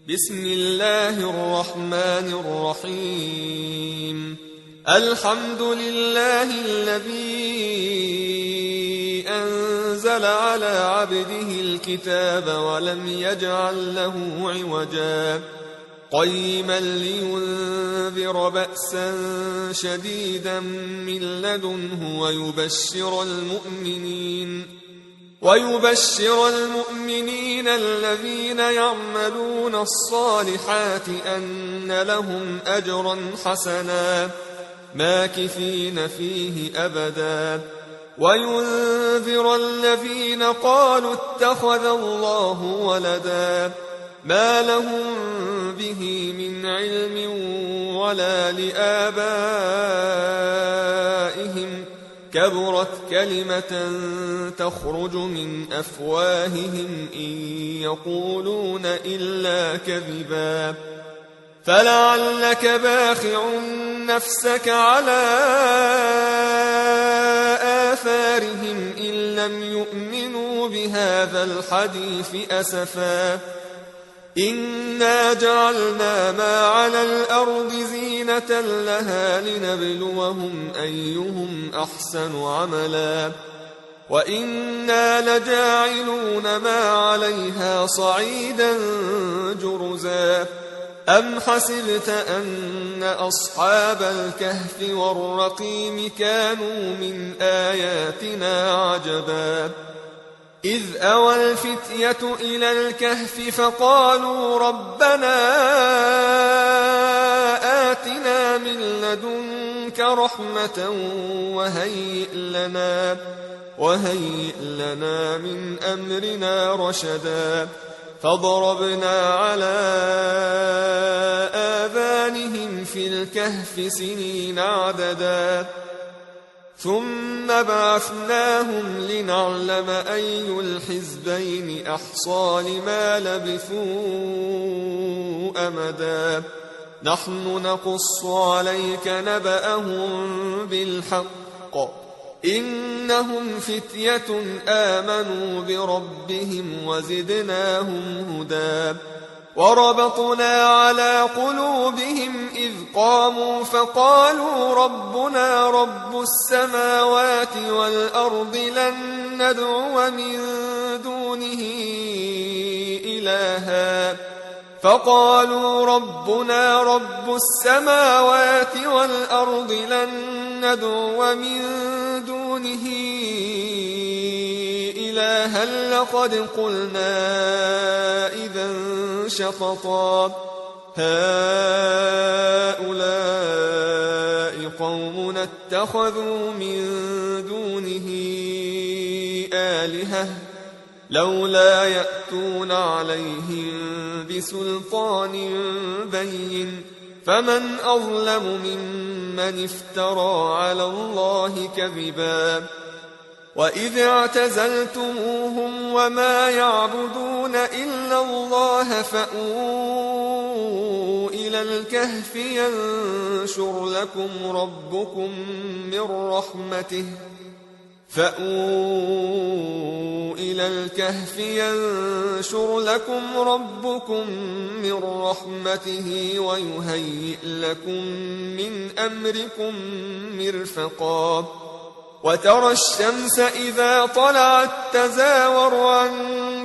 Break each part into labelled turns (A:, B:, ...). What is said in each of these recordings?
A: بسم الله الرحمن الرحيم. الحمد لله الذي أنزل على عبده الكتاب ولم يجعل له عوجا قيما لينذر بأسا شديدا من لدنه ويبشر المؤمنين الذين يعملون الصالحات أن لهم أجرا حسنا ماكثين فيه أبدا وينذر الذين قالوا اتخذ الله ولدا ما لهم به من علم ولا لآبائهم كبرت كلمة تخرج من أفواههم إن يقولون إلا كذبا فلعلك باخع نفسك على آثارهم إن لم يؤمنوا بهذا الحديث أسفا إنا جعلنا ما على الأرض زينة لها لنبلوهم أيهم أحسن عملا وإنا لجاعلون ما عليها صعيدا جرزا أم حسبت أن أصحاب الكهف والرقيم كانوا من آياتنا عجبا إذ أوى الفتية إلى الكهف فقالوا ربنا آتنا من لدنك رحمة وهيئ لنا من أمرنا رشدا فضربنا على آذانهم في الكهف سنين عددا ثم بعثناهم لنعلم أي الحزبين أحصى لما لبثوا أمدا نحن نقص عليك نبأهم بالحق إنهم فتية آمنوا بربهم وزدناهم هدى وربطنا على قلوبهم إذ قاموا فقالوا ربنا رب السماوات والأرض لن ندعو من دونه إلها لقد قلنا إذا شططا هؤلاء قومنا اتخذوا من دونه آلهة لولا يأتون عليهم بسلطان بين فمن أظلم ممن افترى على الله كذبا وإذ اعتزلتموهم وما يعبدون إلا الله فأووا إلى الكهف ينشر لكم ربكم من رحمته ويهيئ لكم من أمركم مرفقا وترى الشمس إذا طلعت تزاور عن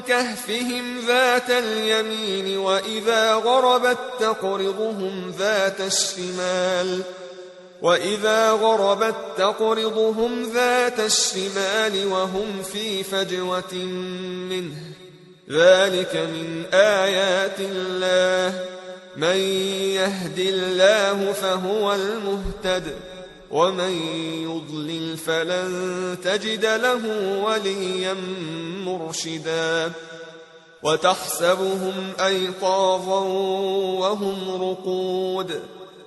A: كهفهم ذات اليمين وإذا غربت تقرضهم ذات الشمال وهم في فجوة منه ذلك من آيات الله من يهد الله فهو المهتد ومن يضلل فلن تجد له وليا مرشدا وتحسبهم أيقاظا وهم رقود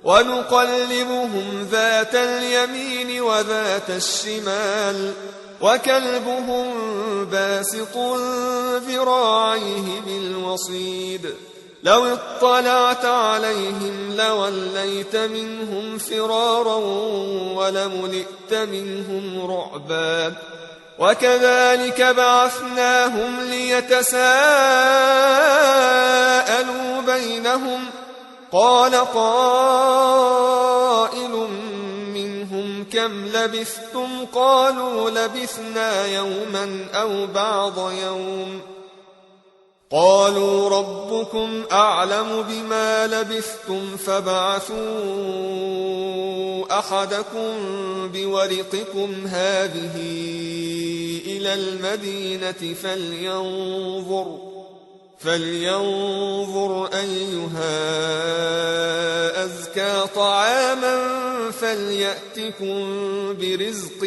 A: ونقلبهم ذات اليمين وذات الشمال وكلبهم باسط ذراعيه بالوصيد لو اطلعت عليهم لوليت منهم فرارا ولملئت منهم رعبا وكذلك بعثناهم ليتساءلوا بينهم قال قائل منهم كم لبثتم قالوا لبثنا يوما أو بعض يوم قالوا ربكم أعلم بما لبثتم فابعثوا أحدكم بورقكم هذه إلى المدينة فلينظر أيها أزكى طعاما فليأتكم برزق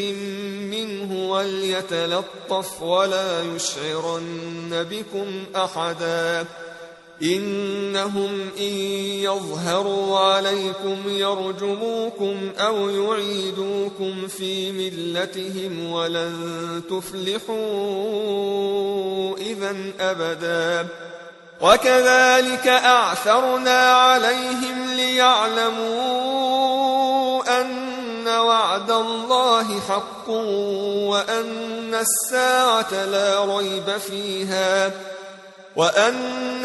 A: منه وليتلطف ولا يشعرن بكم أحدا إنهم إن يظهروا عليكم يرجموكم أو يعيدوكم في ملتهم ولن تفلحوا إذن أبدا وكذلك أعثرنا عليهم ليعلموا أن وعد الله حق وأن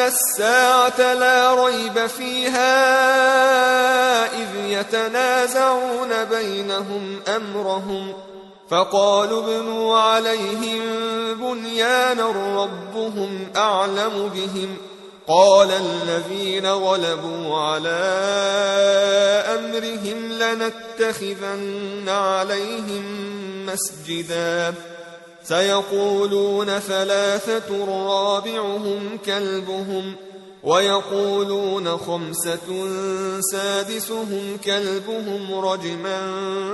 A: الساعة لا ريب فيها إذ يتنازعون بينهم أمرهم فقالوا ابنوا عليهم بنيانا ربهم أعلم بهم قال الذين غلبوا على أمرهم لنتخذن عليهم مسجدا سيقولون ثلاثة رابعهم كلبهم ويقولون خمسة سادسهم كلبهم رجما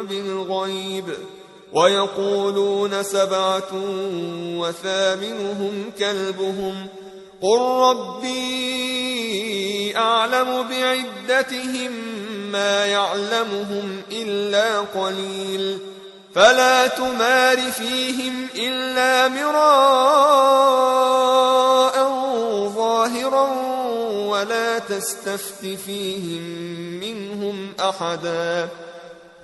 A: بالغيب ويقولون سبعة وثامنهم كلبهم قل ربي أعلم بعدتهم ما يعلمهم إلا قليل فلا تمار فيهم إلا مراء ظاهرا ولا تستفت فيهم منهم أحدا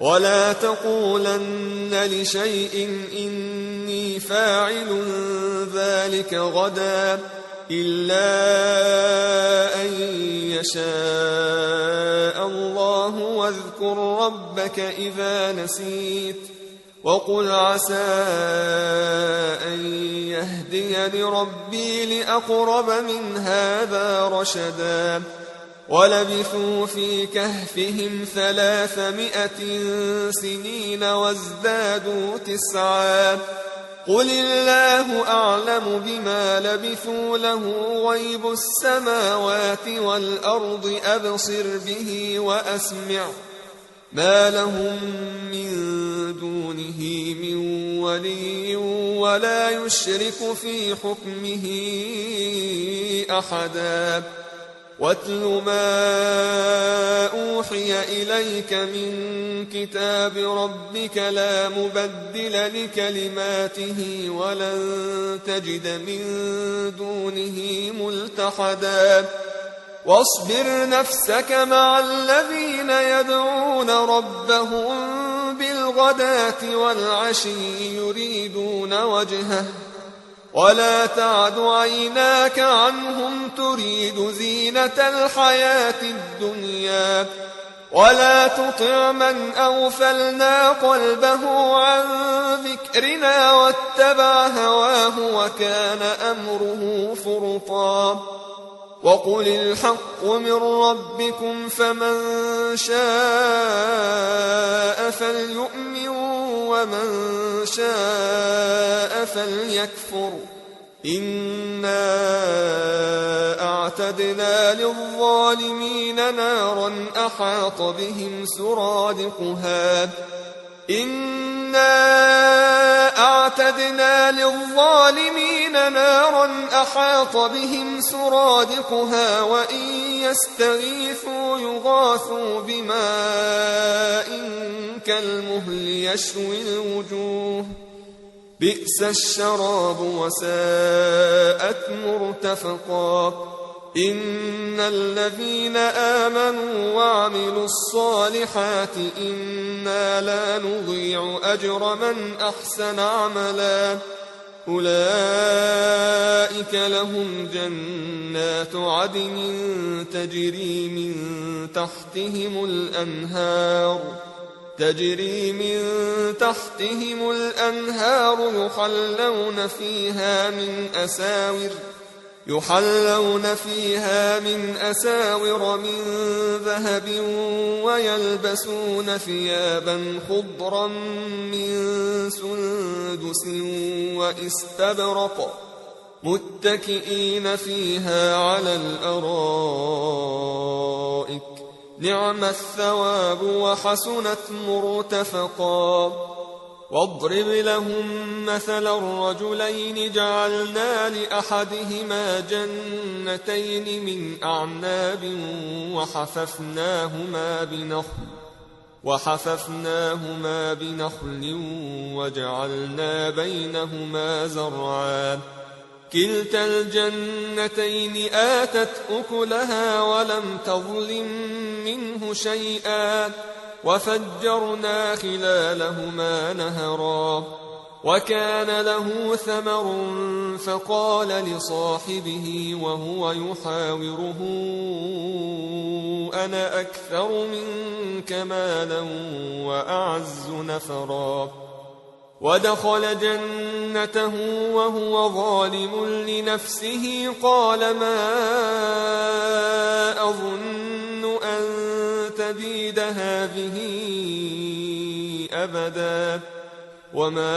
A: ولا تقولن لشيء إني فاعل ذلك غدا إلا أن يشاء الله واذكر ربك إذا نسيت وقل عسى أن يهديني ربي لأقرب من هذا رشدا ولبثوا في كهفهم 300 سنين وازدادوا 9 قل الله أعلم بما لبثوا له غيب السماوات والأرض أبصر به وأسمع ما لهم من دونه من ولي ولا يشرك في حكمه أحدا واتل ما أوحي إليك من كتاب ربك لا مبدل لكلماته ولن تجد من دونه ملتحدا واصبر نفسك مع الذين يدعون ربهم بالغداة والعشي يريدون وجهه ولا تعد عيناك عنهم تريد زينة الحياة الدنيا ولا تطع من أغفلنا قلبه عن ذكرنا واتبع هواه وكان أمره فرطا وقل الحق من ربكم فمن شاء فليؤمن ومن شاء فليكفر إنا أعتدنا للظالمين نارا أحاط بهم سرادقها وإن يستغيثوا يغاثوا بماء كالمهل يشوي الوجوه بئس الشراب وساءت مرتفقا إن الذين آمنوا وعملوا الصالحات إنا لا نضيع أجر من أحسن عملا أولئك لهم جنات عدن تجري من تحتهم الأنهار يحلون فيها من أساور من ذهب ويلبسون ثيابا خضرا من سندس واستبرق متكئين فيها على الأرائك نعم الثواب وحسنت مرتفقا. واضرب لهم مثلا الرجلين جعلنا لأحدهما جنتين من أعناب وحففناهما بنخل وجعلنا بينهما زرعا كلتا الجنتين آتت أكلها ولم تظلم منه شيئا وفجرنا خلالهما نهرا وكان له ثمر فقال لصاحبه وهو يحاوره أنا أكثر منك مالا وأعز نفرا ودخل جنته وهو ظالم لنفسه قال ما أظن أن تبيد هذه أبدا وما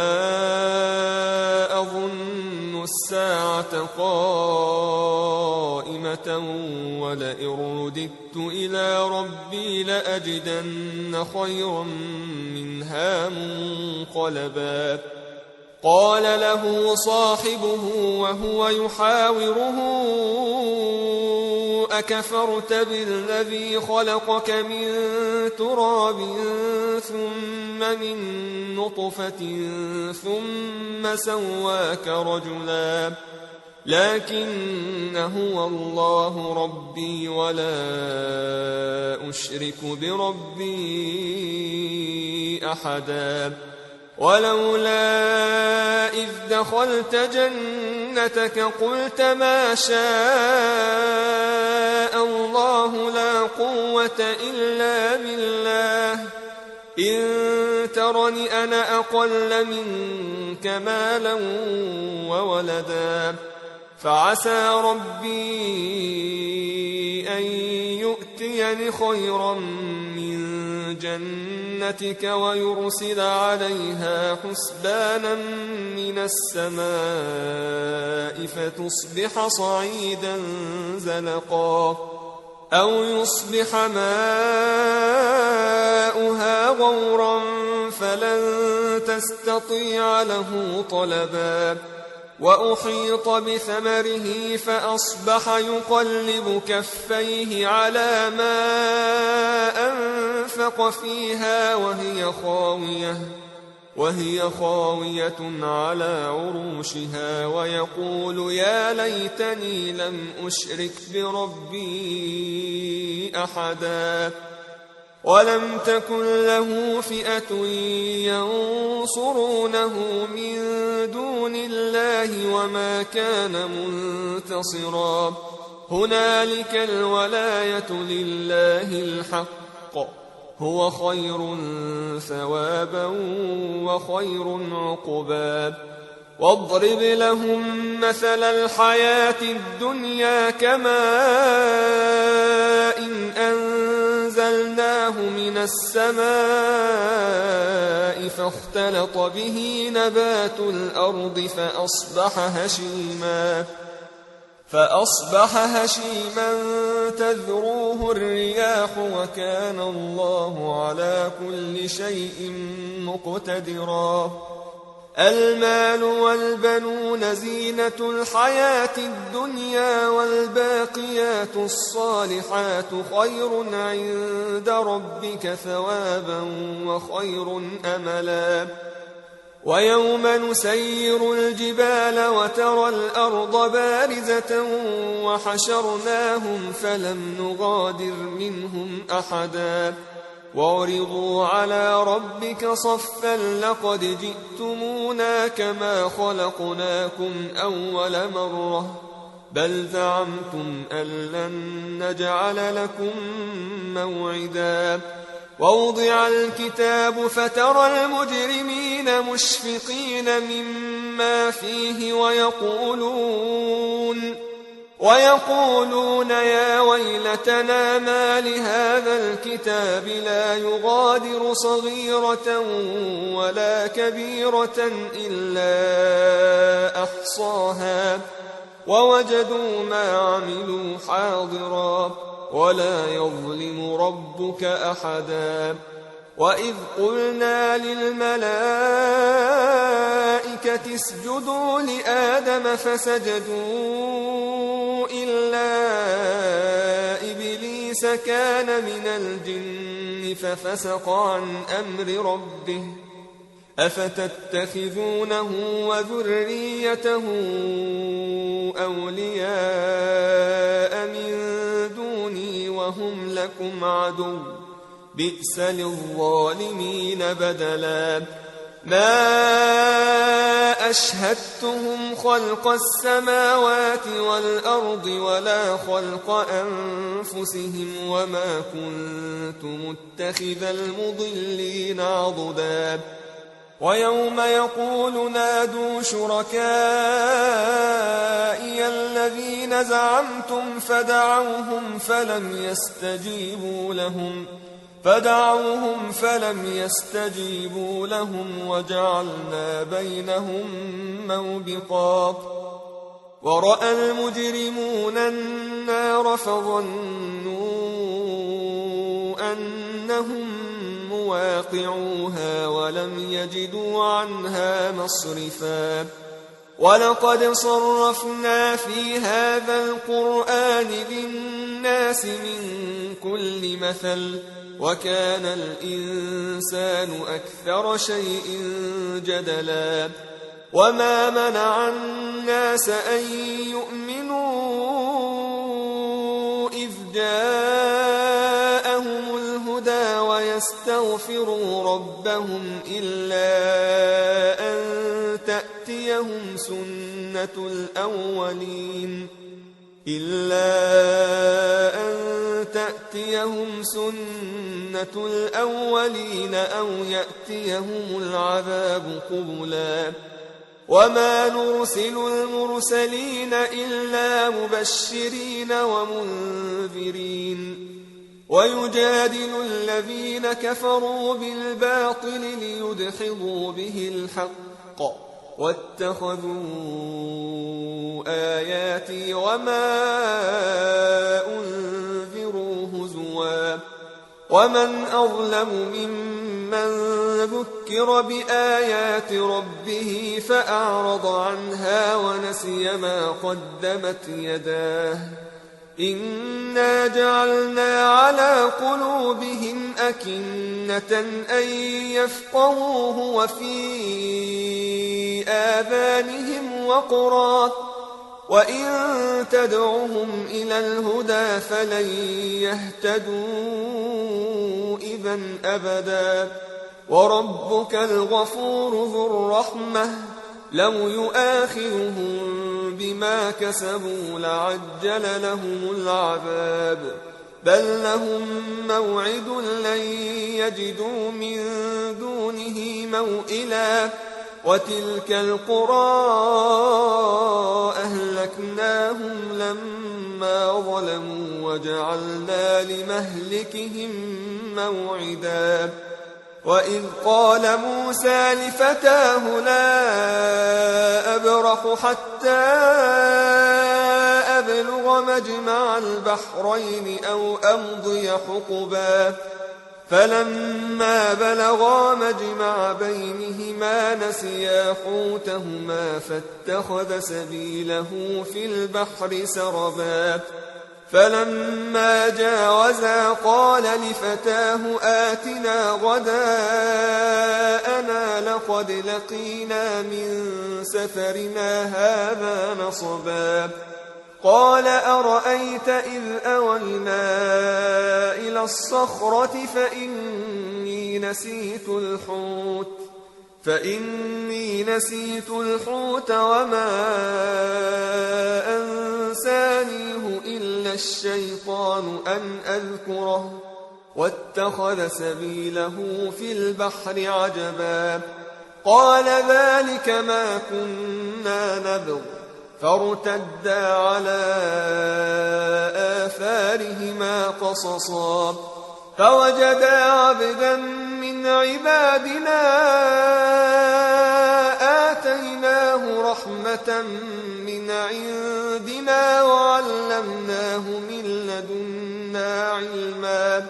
A: أظن الساعة قائمة ولئن رددت إلى ربي لأجدن خيرا منها منقلبا. قال له صاحبه وهو يحاوره أكفرت بالذي خلقك من تراب ثم من نطفة ثم سواك رجلا لكن هو الله ربي ولا أشرك بربي أحدا. ولولا إذ دخلت جنتك قلت ما شاء الله لا قوة إلا بالله إن ترني أنا أقل منك مالا وولدا فعسى ربي أن يؤتيني خيرا من جنتك ويرسل عليها حسبانا من السماء فتصبح صعيدا زلقا أو يصبح ماؤها غورا فلن تستطيع له طلبا. وأحيط بثمره فأصبح يقلب كفيه على ما أنفق فيها وهي خاوية على عروشها ويقول يا ليتني لم أشرك بربي أحدا. ولم تكن له فئة ينصرونه من دون الله وما كان منتصرا. هنالك الولاية لله الحق هو خير ثوابا وخير عقبا. واضرب لهم مثل الحياة الدنيا كماء إن أنزلناه من السماء فاختلط به نبات الأرض فأصبح هشيما تذروه الرياح وكان الله على كل شيء مقتدرا. المال والبنون زينة الحياة الدنيا والباقيات الصالحات خير عند ربك ثوابا وخير أملا. ويوم نسير الجبال وترى الأرض بارزة وحشرناهم فلم نغادر منهم أحدا وعرضوا على ربك صفا لقد جئتمونا كما خلقناكم أول مرة بل زعمتم أن لن نجعل لكم موعدا ووضع الكتاب فترى المجرمين مشفقين مما فيه ويقولون يا ويلتنا ما لهذا الكتاب لا يغادر صغيرة ولا كبيرة إلا أحصاها ووجدوا ما عملوا حاضرا ولا يظلم ربك أحدا وإذ قلنا للملائكة اسجدوا لآدم فسجدوا إلا إبليس كان من الجن ففسق عن أمر ربه أفتتخذونه وذريته أولياء من دوني وهم لكم عدو بئس للظالمين بدلا ما أشهدتهم خلق السماوات والأرض ولا خلق أنفسهم وما كنت متخذ المضلين عضدا ويوم يقول نادوا شركائي الذين زعمتم فدعوهم فلم يستجيبوا لهم وجعلنا بينهم موبقا ورأى المجرمون النار فظنوا أنهم مواقعوها ولم يجدوا عنها مصرفا ولقد صرفنا في هذا القرآن للناس من كل مثل وكان الإنسان أكثر شيء جدلا وما منع الناس أن يؤمنوا إذ جاءهم الهدى ويستغفروا ربهم إلا أن تأتيهم سنة الأولين أو يأتيهم العذاب قبلا وما نرسل المرسلين إلا مبشرين ومنذرين ويجادل الذين كفروا بالباطل ليدحضوا به الحق واتخذوا آياتي وما أنذروا هزوا ومن أظلم ممن ذكر بآيات ربه فأعرض عنها ونسي ما قدمت يداه إنا جعلنا على قلوبهم أكنة أن يفقهوه وفي آذانهم وقرا وإن تدعهم إلى الهدى فلن يهتدوا إذن أبدا وربك الغفور ذو الرحمة لو يؤاخذهم بما كسبوا لعجل لهم العذاب بل لهم موعد لن يجدوا من دونه موئلا وتلك القرى أهلكناهم لما ظلموا وجعلنا لمهلكهم موعدا وإذ قال موسى لفتاه لا أبرح حتى أبلغ مجمع البحرين أو أمضي حقبا فلما بلغا مجمع بينهما نسيا حوتهما فاتخذ سبيله في البحر سربا فلما جاوزا قال لفتاه آتنا غداءنا لقد لقينا من سفرنا هذا نصبا قال أرأيت إذ أوينا إلى الصخرة فإن فإني نسيت الحوت وما أنسانيه إلا الشيطان أن أذكره واتخذ سبيله في البحر عجبا قال ذلك ما كنا نبغ فارتدا على آثارهما قصصا فوجدا عبدا من عبادنا آتيناه رحمة من عندنا وعلمناه من لدنا علما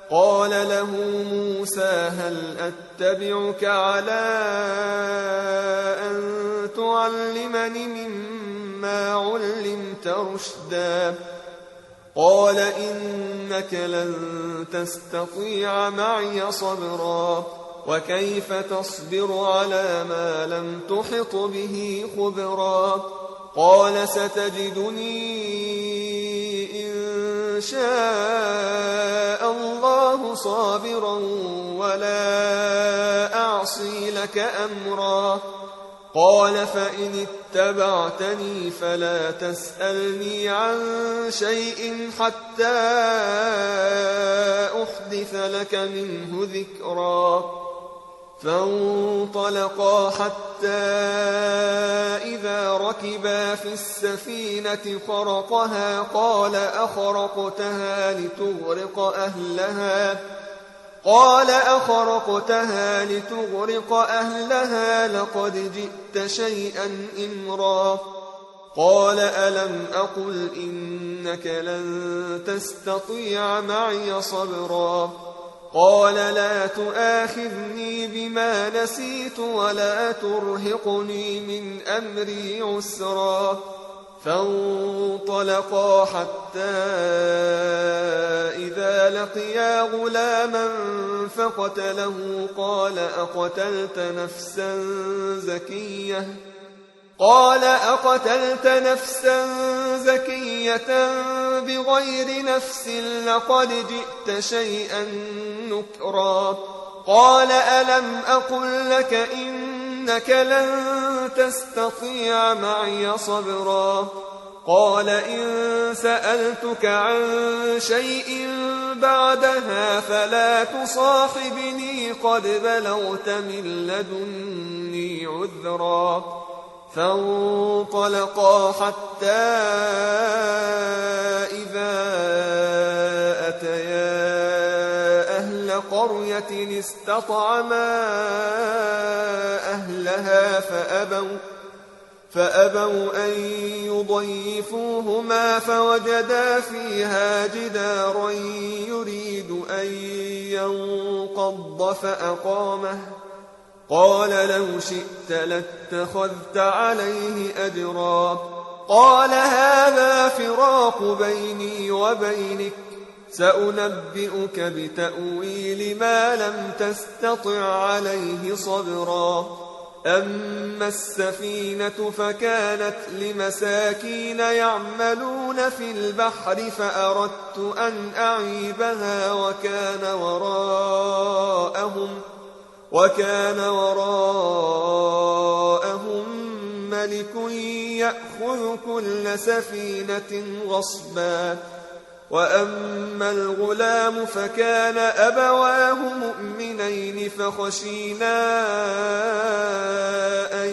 A: قال له موسى هل أتبعك على أن تعلمني مما علمت رشدا قال إنك لن تستطيع معي صبرا وكيف تصبر على ما لم تحط به خبرا قال ستجدني إن شاء الله صابرا ولا أعصي لك أمرا قال فإن اتبعتني فلا تسألني عن شيء حتى أحدث لك منه ذكرا فانطلقا حتى إذا ركبا في السفينة خرقها قال أخرقتها لتغرق أهلها لقد جئت شيئا إمرا قال ألم أقل إنك لن تستطيع معي صبرا قال لا تؤاخذني بما نسيت ولا ترهقني من أمري عسرا فانطلقا حتى إذا لقيا غلاما فقتله قال أقتلت نفسا زكية بغير نفس لقد جئت شيئا نكرا قال ألم أقل لك إنك لن تستطيع معي صبرا قال إن سألتك عن شيء بعدها فلا تصاحبني قد بلغت من لدني عذرا فانطلقا حتى إذا أتيا أهل قرية استطعما أهلها فأبوا أن يضيفوهما فوجدا فيها جدارا يريد أن ينقض فأقامه قال لو شئت لاتخذت عليه أجرا قال هذا فراق بيني وبينك سأنبئك بتأويل ما لم تستطع عليه صبرا أما السفينة فكانت لمساكين يعملون في البحر فأردت أن أعيبها وكان وراءهم ملك يأخذ كل سفينة غصبا وأما الغلام فكان أبواه مؤمنين فخشينا أن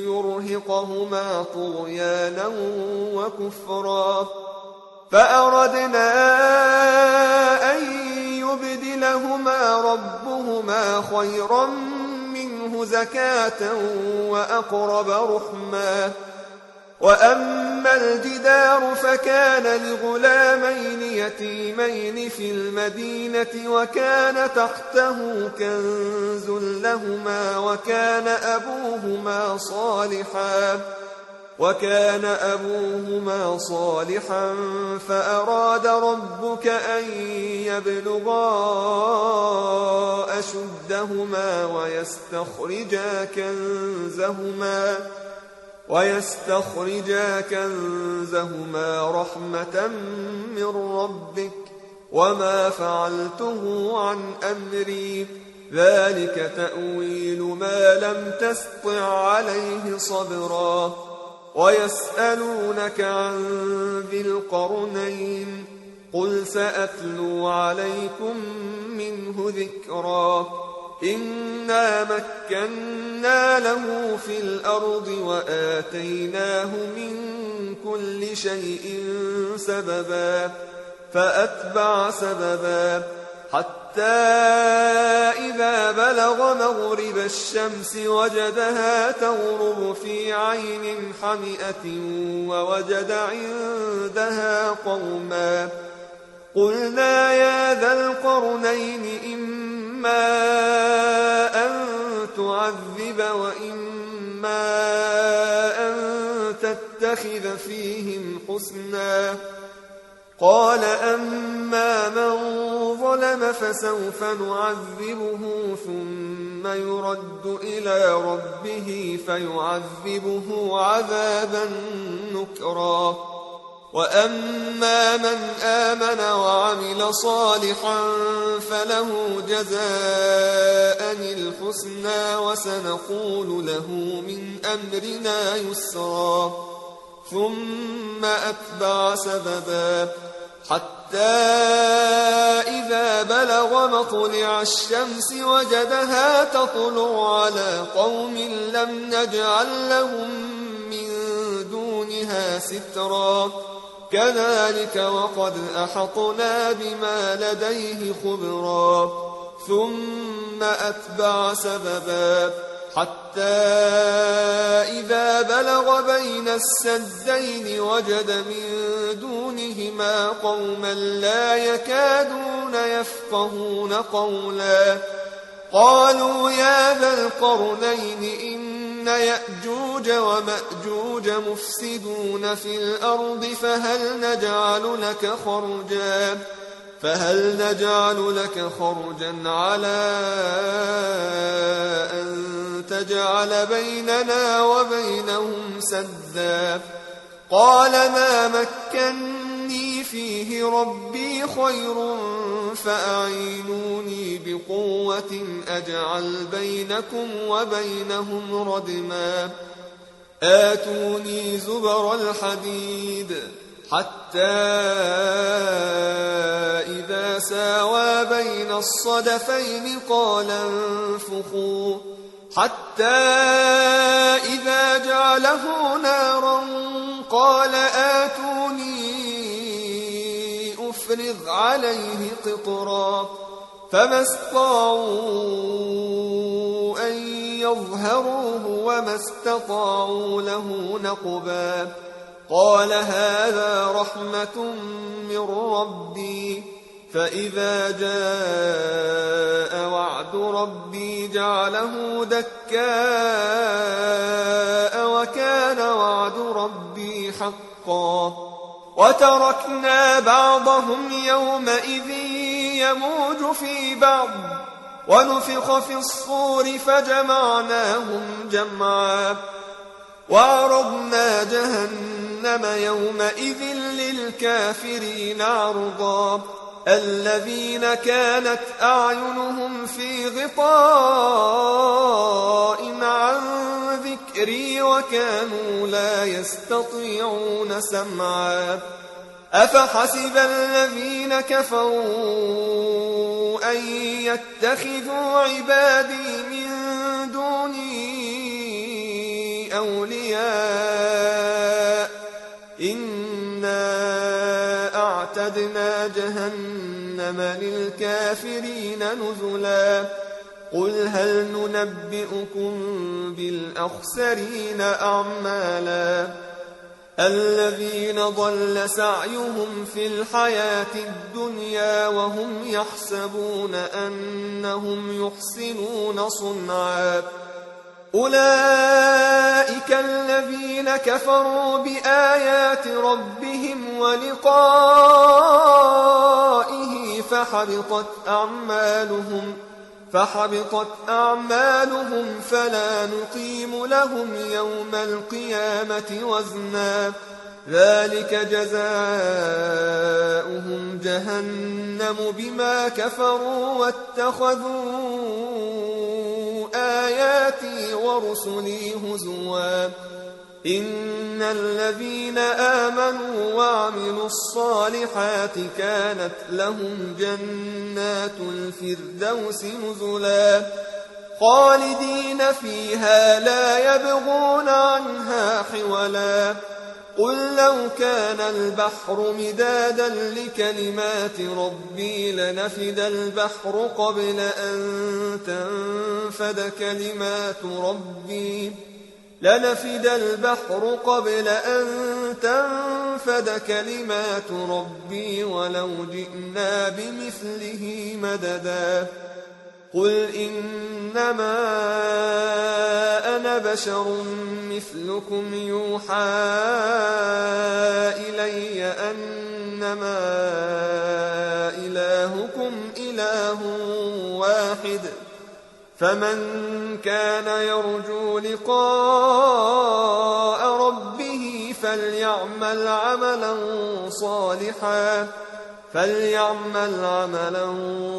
A: يرهقهما طغيانا وكفرا فأردنا أن يبدلهما ربهما خيرا منه زكاة وأقرب رحما وأما الجدار فكان لغلامين يتيمين في المدينة وكان تحته كنز لهما وكان أبوهما صالحا فأراد ربك أن يبلغا أشدهما ويستخرجا كنزهما رحمة من ربك وما فعلته عن أمري ذلك تأويل ما لم تسطع عليه صبرا ويسألونك عن ذي القرنين قل سأتلو عليكم منه ذكرا إنا مكنا له في الأرض وآتيناه من كل شيء سببا فأتبع سببا حتى إذا بلغ مغرب الشمس وجدها تغرب في عين حمئة ووجد عندها قوما قلنا يا ذا القرنين إما أن تعذب وإما أن تتخذ فيهم حسنا قال أما من ظلم فسوف نعذبه ثم يرد إلى ربه فيعذبه عذابا نكرا وأما من آمن وعمل صالحا فله جزاء الحسنى وسنقول له من أمرنا يسرا ثم أتبع سببا حتى إذا بلغ مطلع الشمس وجدها تطلع على قوم لم نجعل لهم من دونها سترا كذلك وقد أحطنا بما لديه خبرا ثم أتبع سببا حتى إذا بلغ بين السدين وجد من دونهما قوما لا يكادون يفقهون قولا قالوا يا ذا القرنين إن يأجوج ومأجوج مفسدون في الأرض فهل نجعل لك خرجا على أن تجعل بيننا وبينهم سدا قال ما مكني فيه ربي خير فأعينوني بقوة أجعل بينكم وبينهم ردما آتوني زبر الحديد حتى إذا ساوى بين الصدفين قال انفخوا حتى إذا جعله نارا قال آتوني أفرغ عليه قطرا فما استطاعوا أن يظهروه وما استطاعوا له نقبا قال هذا رحمة من ربي فإذا جاء وعد ربي جعله دكاء وكان وعد ربي حقا وتركنا بعضهم يومئذ يموج في بعض ونفخ في الصور فجمعناهم جمعا وعرضنا جهنم يومئذ للكافرين عرضا الذين كانت أعينهم في غطاء عن ذكري وكانوا لا يستطيعون سمعا أفحسب الذين كفروا أن يتخذوا عبادي من دوني أولياء إنا أعتدنا جهنم للكافرين نزلا قل هل ننبئكم بالأخسرين أعمالا الذين ضل سعيهم في الحياة الدنيا وهم يحسبون أنهم يحسنون صنعا أولئك الذين كفروا بآيات ربهم ولقائه فحبطت أعمالهم فلا نقيم لهم يوم القيامة وزنا ذلك جزاؤهم جهنم بما كفروا واتخذوا آياتي ورسلي هزوا إن الذين آمنوا وعملوا الصالحات كانت لهم جنات الفردوس نزلا خالدين فيها لا يبغون عنها حولا قل لو كان البحر مدادا لكلمات ربي لنفد البحر قبل أن تنفد كلمات ربي ولو جئنا بمثله مددا قل إنما أنا بشر مثلكم يوحى إلي أنما إلهكم إله واحد فمن كان يرجو لقاء ربه فليعمل عملا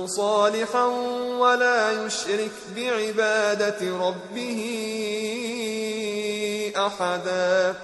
A: صالحا ولا يشرك بعبادة ربه أحدا